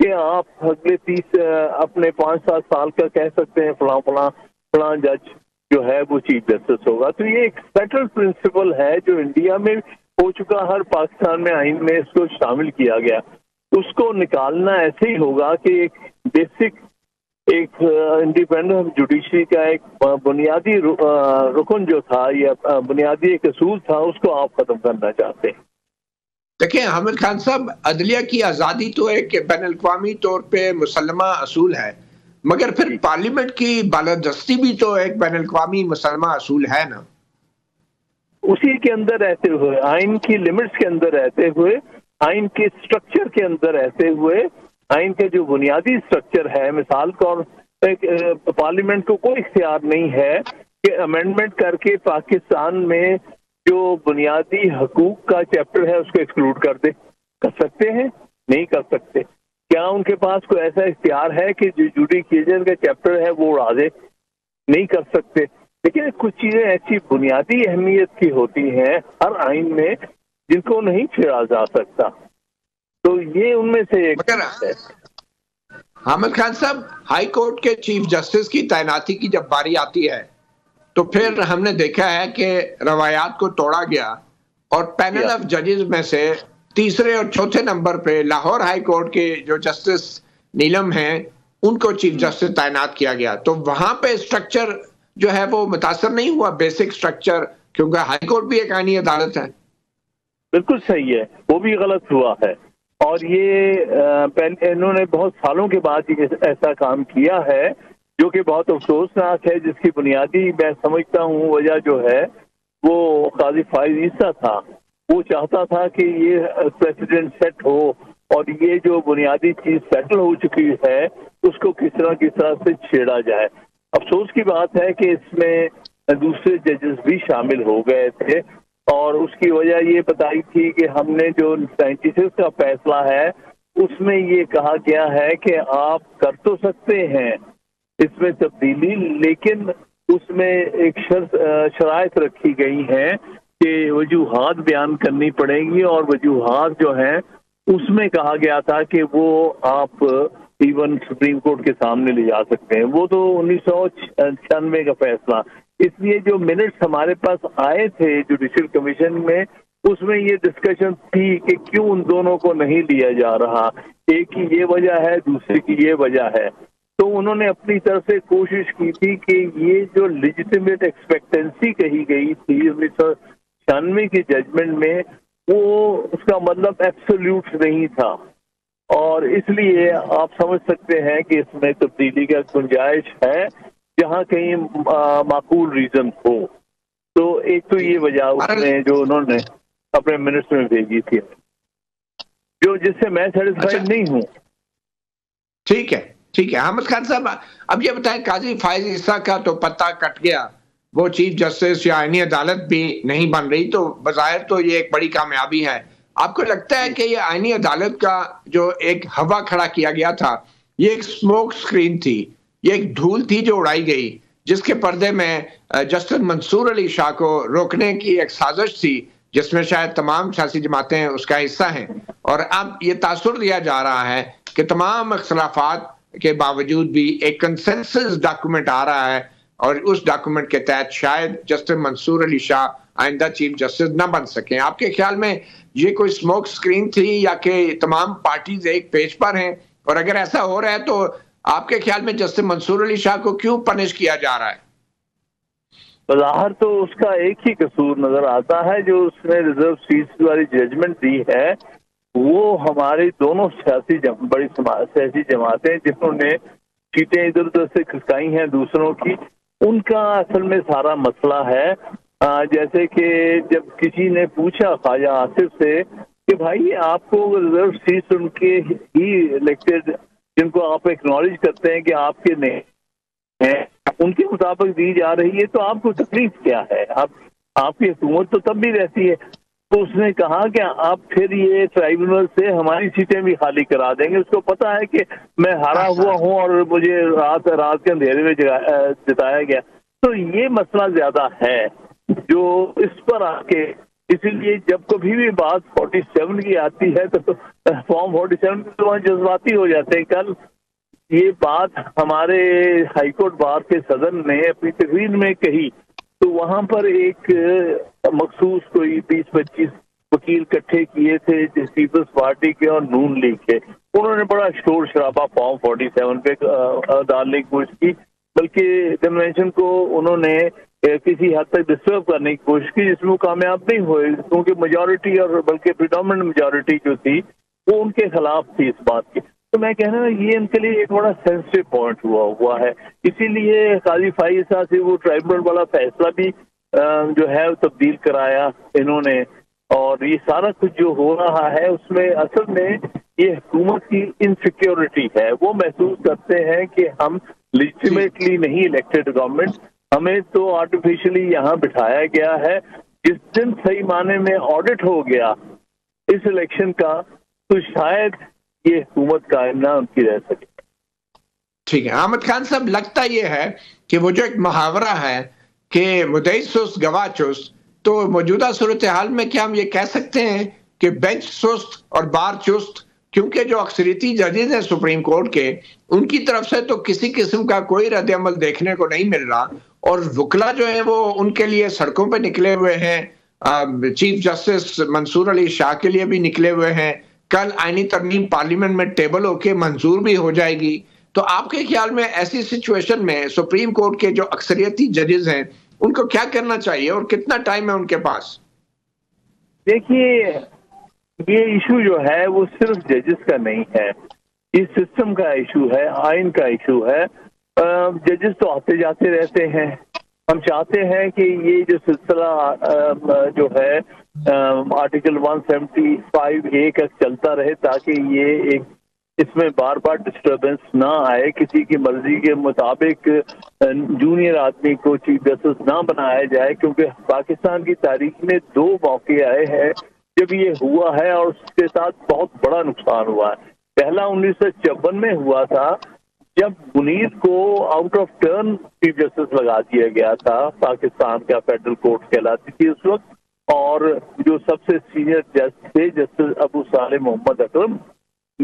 کہ آپ اگلے 30 اپنے 5-7 سال کا کہہ سکتے ہیں فلاں جج جو ہے وہ چیف جسٹس ہوگا. تو یہ ایک سیٹل پرنسپل ہے جو انڈیا میں ہو چکا, ہر پاکستان میں آئین میں اس کو شامل کیا گیا. اس کو نکالنا ایسے ہی ہوگا کہ ایک بیسک ایک انڈیپینڈنٹ جوڈیشری کا ایک بنیادی رکن جو تھا یا بنیادی ایک اصول تھا, اس کو آپ ختم کرنا چاہتے ہیں. دیکھیں حامد خان صاحب, عدلیہ کی آزادی تو ایک بین الاقوامی طور پہ مسلمہ اصول ہے, مگر پھر پارلیمنٹ کی بالادستی بھی تو ایک بین الاقوامی مسلمہ اصول ہے نا. اسی کے اندر رہتے ہوئے, آئین کی لمٹس کے اندر رہتے ہوئے, آئین کے اسٹرکچر کے اندر رہتے ہوئے, آئین کا جو بنیادی اسٹرکچر ہے, مثال طور پارلیمنٹ کو کوئی اختیار نہیں ہے کہ امینڈمنٹ کر کے پاکستان میں جو بنیادی حقوق کا چیپٹر ہے اس کو ایکسکلوڈ کر دے. کر سکتے ہیں؟ نہیں کر سکتے. کیا ان کے پاس کوئی ایسا اختیار ہے کہ جو جوڈیکیشن کا چیپٹر ہے وہ اڑا دے؟ نہیں کر سکتے. لیکن کچھ چیزیں ایسی بنیادی اہمیت کی ہوتی ہیں ہر آئین میں جن کو نہیں چھیڑا جا سکتا. تو یہ ان میں سے ایک ہے. حامد خان صاحب, ہائی کورٹ کے چیف جسٹس کی تعیناتی کی جب باری آتی ہے تو پھر ہم نے دیکھا ہے کہ روایات کو توڑا گیا اور پینل آف ججز میں سے تیسرے اور چوتھے نمبر پہ لاہور ہائی کورٹ کے جو جسٹس نیلم ہیں ان کو چیف جسٹس تعینات کیا گیا. تو وہاں پہ اسٹرکچر جو ہے وہ متاثر نہیں ہوا, بیسک اسٹرکچر, کیونکہ ہائی کورٹ بھی ایک آئینی عدالت ہے. بالکل صحیح ہے, وہ بھی غلط ہوا ہے. اور یہ انہوں نے بہت سالوں کے بعد ایسا کام کیا ہے جو کہ بہت افسوسناک ہے, جس کی بنیادی میں سمجھتا ہوں وجہ جو ہے وہ قاضی فائز عیسیٰ تھا. وہ چاہتا تھا کہ یہ پریسیڈنٹ سیٹ ہو اور یہ جو بنیادی چیز سیٹل ہو چکی ہے اس کو کس طرح سے چھیڑا جائے. افسوس کی بات ہے کہ اس میں دوسرے ججز بھی شامل ہو گئے تھے اور اس کی وجہ یہ بتائی تھی کہ ہم نے جو 96 کا فیصلہ ہے اس میں یہ کہا گیا ہے کہ آپ کر تو سکتے ہیں اس میں تبدیلی, لیکن اس میں ایک شرائط رکھی گئی ہیں کہ وجوہات بیان کرنی پڑیں گی, اور وجوہات جو ہیں اس میں کہا گیا تھا کہ وہ آپ ایون سپریم کورٹ کے سامنے لے جا سکتے ہیں. وہ تو 1996 کا فیصلہ. اس لیے جو منٹس ہمارے پاس آئے تھے جوڈیشل کمیشن میں, اس میں یہ ڈسکشن تھی کہ کیوں ان دونوں کو نہیں لیا جا رہا. ایک کی یہ وجہ ہے, دوسرے کی یہ وجہ ہے. تو انہوں نے اپنی طرف سے کوشش کی تھی کہ یہ جو لیجیٹیمیٹ ایکسپیکٹنسی کہی گئی تھی 1996 کی ججمنٹ میں, وہ اس کا مطلب ایبسولوٹ نہیں تھا, اور اس لیے آپ سمجھ سکتے ہیں کہ اس میں تبدیلی کا گنجائش ہے جہاں کہیں معقول ریزن ہو. تو ایک تو یہ وجہ اس میں جو انہوں نے اپنے منٹس میں بھیجی تھی, جو جس سے میں سیٹسفائیڈ نہیں ہوں. ٹھیک ہے حامد خان صاحب, اب یہ بتائیں قاضی فائز عیسیٰ کا تو پتہ کٹ گیا, وہ چیف جسٹس یا آئینی عدالت بھی نہیں بن رہی, تو بظاہر تو یہ ایک بڑی کامیابی ہے. آپ کو لگتا ہے کہ یہ آئینی عدالت کا جو ایک ہوا کھڑا کیا گیا تھا یہ ایک سموک سکرین تھی, یہ ایک دھول تھی جو اڑائی گئی, جس کے پردے میں جسٹس منصور علی شاہ کو روکنے کی ایک سازش تھی جس میں شاید تمام سیاسی جماعتیں اس کا حصہ ہیں, اور اب یہ تاثر دیا جا رہا ہے کہ تمام اختلافات کے باوجود بھی ایک کنسنسس ڈاکومنٹ آ رہا ہے, اور اس ڈاکومنٹ کے تحت شاید جسٹس منصور علی شاہ آئندہ چیف جسٹس نہ بن سکیں. آپ کے خیال میں یہ کوئی سموک سکرین تھی یا کہ تمام پارٹیز ایک پیج پر ہیں, اور اگر ایسا ہو رہا ہے تو آپ کے خیال میں جسٹس منصور علی شاہ کو کیوں پنش کیا جا رہا ہے؟ بظاہر تو اس کا ایک ہی قصور نظر آتا ہے, جو اس نے ریزرو سیٹس والی ججمنٹ دی ہے وہ ہماری دونوں بڑی سیاسی جماعتیں جنہوں نے سیٹیں ادھر ادھر سے کھسکائی ہیں دوسروں کی, ان کا اصل میں سارا مسئلہ ہے. جیسے کہ جب کسی نے پوچھا خواجہ آصف سے کہ بھائی آپ کو ریزرو سیٹس ان کے ہی الیکٹڈ جن کو آپ ایکنالج کرتے ہیں کہ آپ کے نہیں ہیں ان کے مطابق دی جا رہی ہے, تو آپ کو تکلیف کیا ہے؟ آپ کی حکومت تو تب بھی رہتی ہے. تو اس نے کہا کہ آپ پھر یہ ٹرائبونل سے ہماری سیٹیں بھی خالی کرا دیں گے. اس کو پتا ہے کہ میں ہارا ہوا ہوں اور مجھے رات کے اندھیرے میں جتایا گیا. تو یہ مسئلہ زیادہ ہے جو اس پر آ کے, اسی لیے جب کبھی بھی بات 47 کی آتی ہے تو فارم 47 تو وہاں جذباتی ہو جاتے ہیں. کل یہ بات ہمارے ہائی کورٹ بار کے صدر نے اپنی تقریر میں کہی تو وہاں پر ایک مخصوص کوئی 20-25 وکیل اکٹھے کیے تھے پیپلز پارٹی کے اور نون لیگ کے. انہوں نے بڑا شور شرابہ فارم 47 پہ ڈالنے کی کوشش کی, بلکہ کنونشن کو انہوں نے کسی حد تک ڈسٹرب کرنے کی کوشش کی, جس میں وہ کامیاب نہیں ہوئے کیونکہ میجورٹی اور بلکہ پریڈومیننٹ میجورٹی جو تھی وہ ان کے خلاف تھی اس بات کی. تو میں کہنا یہ ان کے لیے ایک بڑا سینسٹیو پوائنٹ ہوا ہے. اسی لیے قاضی فائز صاحب سے وہ ٹرائبونل والا فیصلہ بھی جو ہے تبدیل کرایا انہوں نے, اور یہ سارا کچھ جو ہو رہا ہے اس میں اصل میں یہ حکومت کی انسیکیورٹی ہے. وہ محسوس کرتے ہیں کہ ہم لیجیٹیمیٹلی نہیں الیکٹڈ گورنمنٹ, ہمیں تو آرٹیفیشلی یہاں بٹھایا گیا ہے. جس دن صحیح معنی میں آڈٹ ہو گیا اس الیکشن کا تو شاید یہ حکومت قائم نہ ان کی رہ سکے. ٹھیک ہے احمد خان صاحب, لگتا یہ ہے کہ وہ جو ایک محاورہ ہے کہ مدعی سست گواہ چست, تو موجودہ صورتحال میں کیا ہم یہ کہہ سکتے ہیں کہ بینچ سست اور بار چست, کیونکہ جو اکثریتی ججز ہیں سپریم کورٹ کے ان کی طرف سے تو کسی قسم کا کوئی رد عمل دیکھنے کو نہیں مل رہا, اور وکلا جو ہیں وہ ان کے لیے سڑکوں پہ نکلے ہوئے ہیں, چیف جسٹس منصور علی شاہ کے لیے بھی نکلے ہوئے ہیں. کل آئینی ترمیم پارلیمنٹ میں ٹیبل ہو کے منظور بھی ہو جائے گی. تو آپ کے خیال میں ایسی سچویشن میں سپریم کورٹ کے جو اکثریتی ججز ہیں ان کو کیا کرنا چاہیے اور کتنا ٹائم ہے ان کے پاس؟ دیکھیے یہ ایشو جو ہے وہ صرف ججز کا نہیں ہے, یہ سسٹم کا ایشو ہے, آئین کا ایشو ہے. ججز تو آتے جاتے رہتے ہیں. ہم چاہتے ہیں کہ یہ جو سلسلہ جو ہے آرٹیکل 175A کا چلتا رہے تاکہ یہ ایک اس میں بار بار ڈسٹربنس نہ آئے, کسی کی مرضی کے مطابق جونیئر آدمی کو چیف جسٹس نہ بنایا جائے, کیونکہ پاکستان کی تاریخ میں 2 موقع آئے ہیں جب یہ ہوا ہے اور اس کے ساتھ بہت بڑا نقصان ہوا ہے. پہلا 1954 میں ہوا تھا جب منیر کو out of turn chief justice لگا دیا گیا تھا, پاکستان کا فیڈرل کورٹ کہلاتی تھی اس وقت, اور جو سب سے سینئر جج تھے جسٹس ابو صالح محمد اکرم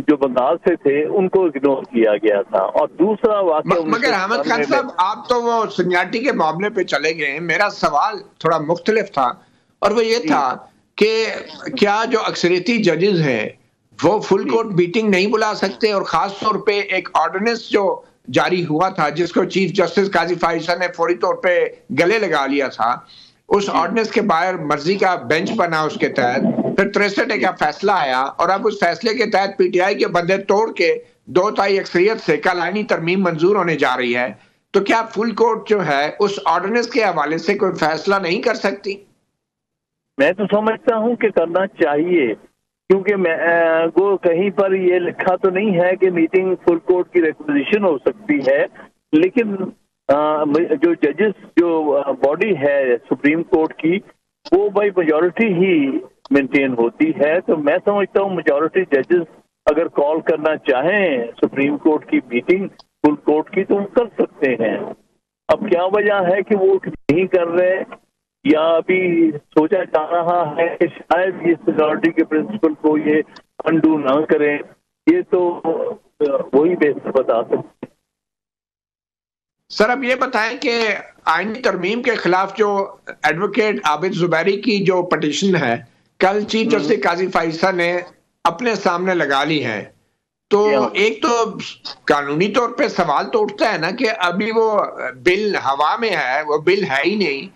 جو بنگال سے تھے ان کو اگنور کیا گیا تھا. اور دوسرا واقعہ مگر احمد خان صاحب آپ تو وہ سینیارٹی کے معاملے پہ چلے گئے, میرا سوال تھوڑا مختلف تھا, اور وہ یہ تھا کہ کیا جو اکثریتی ججز ہیں وہ فل کورٹ میٹنگ نہیں بلا سکتے, اور خاص طور پہ ایک آرڈیننس جو جاری ہوا تھا جس کو چیف جسٹس قاضی فائز صاحب نے فوری طور پہ گلے لگا لیا تھا, اس آرڈیننس کے باہر مرضی کا بینچ بنا, اس کے تحت پھر 63 کا فیصلہ آیا, اور اب اس فیصلے کے تحت پی ٹی آئی کے بندے توڑ کے 2/3 اکثریت سے کل آئینی ترمیم منظور ہونے جا رہی ہے, تو کیا فل کورٹ جو ہے اس آرڈیننس کے حوالے سے کوئی فیصلہ نہیں کر سکتی؟ میں تو سمجھتا ہوں کہ کرنا چاہیے, کیونکہ وہ کہیں پر یہ لکھا تو نہیں ہے کہ میٹنگ فل کورٹ کی ریکوزیشن ہو سکتی ہے, لیکن جو ججز جو باڈی ہے سپریم کورٹ کی وہ بائی میجورٹی ہی مینٹین ہوتی ہے. تو میں سمجھتا ہوں میجورٹی ججز اگر کال کرنا چاہیں سپریم کورٹ کی میٹنگ فل کورٹ کی تو وہ کر سکتے ہیں. اب کیا وجہ ہے کہ وہ نہیں کر رہے, یا ابھی سوچا جا رہا ہے کہ شاید یہ سیکورٹی کے پرنسپل کو یہ انڈو نہ کریں, یہ تو وہی بہتر بتا سکتے. سر اب یہ بتائیں کہ آئینی ترمیم کے خلاف جو ایڈوکیٹ عابد زبیری کی جو پٹیشن ہے کل چیف جسٹس قاضی فائز صاحب نے اپنے سامنے لگا لی ہے, تو ایک تو قانونی طور پہ سوال تو اٹھتا ہے نا کہ ابھی وہ بل ہوا میں ہے, وہ بل ہے ہی نہیں,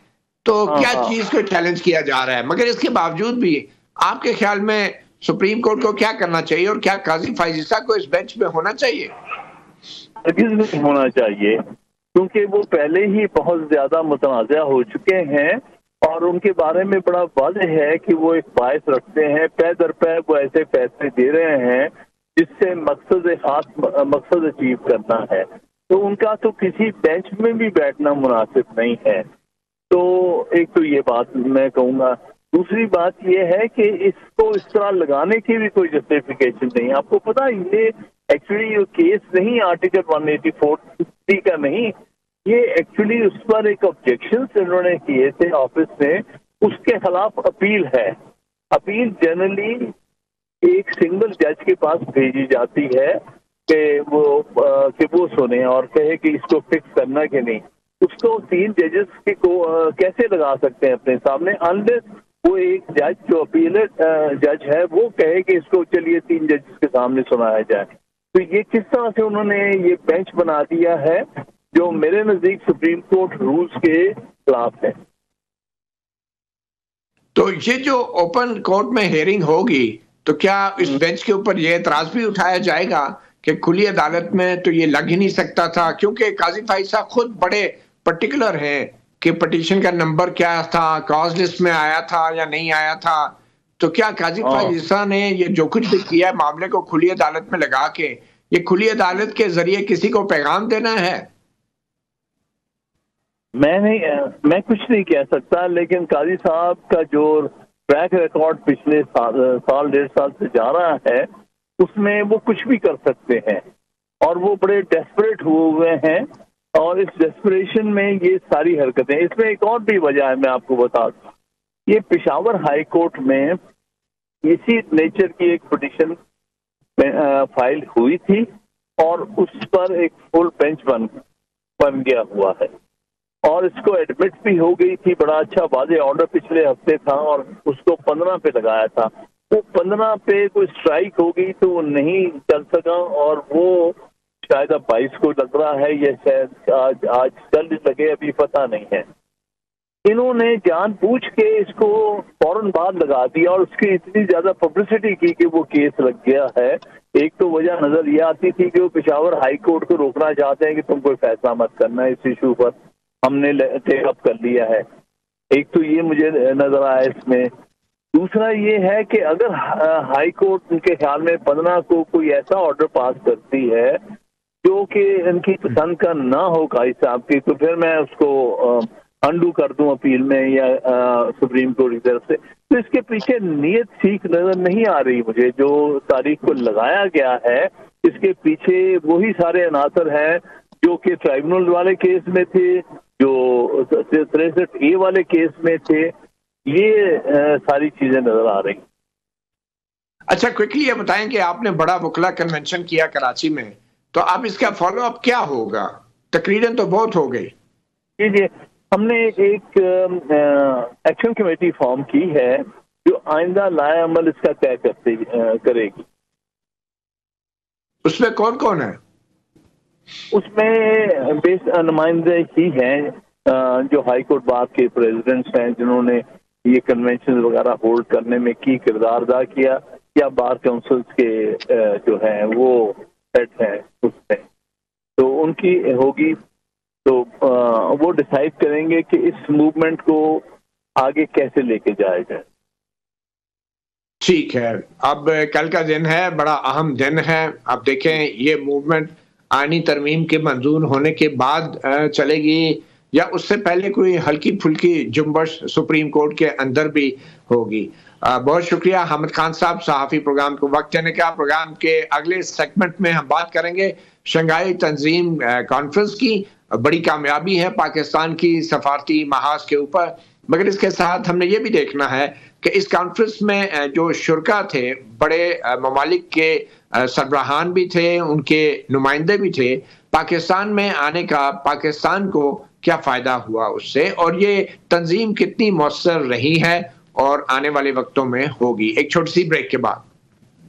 تو کیا چیز کو چیلنج کیا جا رہا ہے. مگر اس کے باوجود بھی آپ کے خیال میں سپریم کورٹ کو کیا کرنا چاہیے, اور کیا قاضی فائز صاحب کو اس بینچ میں ہونا چاہیے؟ ہرگز نہیں ہونا چاہیے, کیونکہ وہ پہلے ہی بہت زیادہ متنازع ہو چکے ہیں, اور ان کے بارے میں بڑا واضح ہے کہ وہ ایک باعث رکھتے ہیں, پے در پے وہ ایسے فیصلے دے رہے ہیں جس سے مقصد اچیو کرنا ہے. تو ان کا تو کسی بینچ میں بھی بیٹھنا مناسب نہیں ہے. تو ایک تو یہ بات میں کہوں گا. دوسری بات یہ ہے کہ اس کو اس طرح لگانے کی بھی کوئی جسٹیفیکیشن نہیں. آپ کو پتا یہ ایکچولی یہ کیس نہیں آرٹیکل 184 کا نہیں, یہ ایکچولی اس پر ایک آبجیکشن انہوں نے کیے تھے آفس میں, اس کے خلاف اپیل ہے. اپیل جنرلی ایک سنگل جج کے پاس بھیجی جاتی ہے کہ وہ سنے اور کہے کہ اس کو فکس کرنا کہ نہیں. اس کو 3 ججز کو کیسے لگا سکتے ہیں اپنے سامنے انلیس وہ ایک جج جو اپیلٹ جج ہے وہ کہے کہ اس کو چلیے 3 ججز کے سامنے سنایا جائے. تو یہ کس طرح سے انہوں نے یہ بینچ بنا دیا ہے جو میرے نزدیک سپریم کورٹ رولز کے خلاف ہے. تو یہ جو اوپن کورٹ میں ہیئرنگ ہوگی تو کیا اس بینچ کے اوپر یہ اعتراض بھی اٹھایا جائے گا کہ کھلی عدالت میں تو یہ لگ ہی نہیں سکتا تھا، کیونکہ قاضی فائز صاحب خود بڑے پرٹیکولر ہیں کہ پٹیشن کا نمبر کیا تھا، کاز لسٹ میں آیا تھا یا نہیں آیا تھا. تو کیا قاضی فائز صاحب نے یہ جو کچھ بھی کیا ہے معاملے کو کھلی عدالت میں لگا کے، یہ کھلی عدالت کے ذریعے کسی کو پیغام دینا ہے؟ میں کچھ نہیں کہہ سکتا، لیکن قاضی صاحب کا جو ٹریک ریکارڈ پچھلے سال 1.5 سال سے جا رہا ہے اس میں وہ کچھ بھی کر سکتے ہیں اور وہ بڑے ڈیسپریٹ ہوئے ہیں اور اس ڈیسپریشن میں یہ ساری حرکتیں. اس میں ایک اور بھی وجہ ہے، میں آپ کو بتا دوں. یہ پشاور ہائی کورٹ میں اسی نیچر کی ایک پٹیشن فائل ہوئی تھی اور اس پر ایک فل بینچ بن گیا ہوا ہے اور اس کو ایڈمٹ بھی ہو گئی تھی. بڑا اچھا واضح آرڈر پچھلے ہفتے تھا اور اس کو 15 پہ لگایا تھا. وہ 15 پہ کوئی اسٹرائک ہو گئی تو وہ نہیں چل سکا اور وہ شاید اب 22 کو لگ رہا ہے یا شاید آج کل لگے، ابھی پتہ نہیں ہے. انہوں نے جان بوجھ کے اس کو فوراً بعد لگا دیا اور اس کی اتنی زیادہ پبلسٹی کی کہ وہ کیس لگ گیا ہے. ایک تو وجہ نظر یہ آتی تھی کہ وہ پشاور ہائی کورٹ کو روکنا چاہتے ہیں کہ تم کوئی فیصلہ مت کرنا اس ایشو پر، ہم نے ٹیک اپ کر لیا ہے. ایک تو یہ مجھے نظر آیا اس میں. دوسرا یہ ہے کہ اگر ہائی کورٹ ان کے خیال میں 15 کو کوئی ایسا آرڈر پاس کرتی ہے جو کہ ان کی پسند کا نہ ہو قاضی صاحب کی، تو پھر میں اس کو انڈو کر دوں اپیل میں یا سپریم کورٹ کی طرف سے. تو اس کے پیچھے نیت ٹھیک نظر نہیں آ رہی مجھے. جو تاریخ کو لگایا گیا ہے اس کے پیچھے وہی سارے عناصر ہیں جو کہ ٹرائبونل والے کیس میں تھے، جو 63A والے کیس میں تھے. یہ ساری چیزیں نظر آ رہی. اچھا کوئکلی یہ بتائیں کہ آپ نے بڑا وکلا کنونشن کیا کراچی میں، تو اب اس کا فالو اپ کیا ہوگا؟ تقریراً تو بہت ہو گئی. جی ہم نے ایک ایکشن کمیٹی فارم کی ہے جو آئندہ لائے عمل اس کا طے کرے گی. اس میں کون کون ہے؟ اس میں بیس نمائندے ہی ہیں جو ہائی کورٹ بار کے پریزیڈنٹس ہیں جنہوں نے یہ کنونشن وغیرہ ہولڈ کرنے میں کی کردار ادا کیا، یا بار کاؤنسلز کے جو ہیں وہ ہیڈ ہیں اس میں. تو ان کی ہوگی تو وہ ڈیسائیڈ کریں گے کہ اس موومنٹ کو آگے کیسے لے کے جایا جائے. ٹھیک ہے، اب کل کا دن ہے، بڑا اہم دن ہے. اب دیکھیں یہ موومنٹ آئینی ترمیم کے منظور ہونے کے بعد چلے گی یا اس سے پہلے کوئی ہلکی پھلکی جنبش سپریم کورٹ کے اندر بھی ہوگی. بہت شکریہ حامد خان صاحب، صحافی پروگرام کو وقت دینے کا. پروگرام کے اگلے سیگمنٹ میں ہم بات کریں گے شنگھائی تنظیم کانفرنس کی. بڑی کامیابی ہے پاکستان کی سفارتی محاذ کے اوپر، مگر اس کے ساتھ ہم نے یہ بھی دیکھنا ہے کہ اس کانفرنس میں جو شرکا تھے، بڑے ممالک کے سربراہان بھی تھے، ان کے نمائندے بھی تھے. پاکستان میں آنے کا پاکستان کو کیا فائدہ ہوا اس سے، اور یہ تنظیم کتنی مؤثر رہی ہے اور آنے والے وقتوں میں ہوگی. ایک چھوٹی سی بریک کے بعد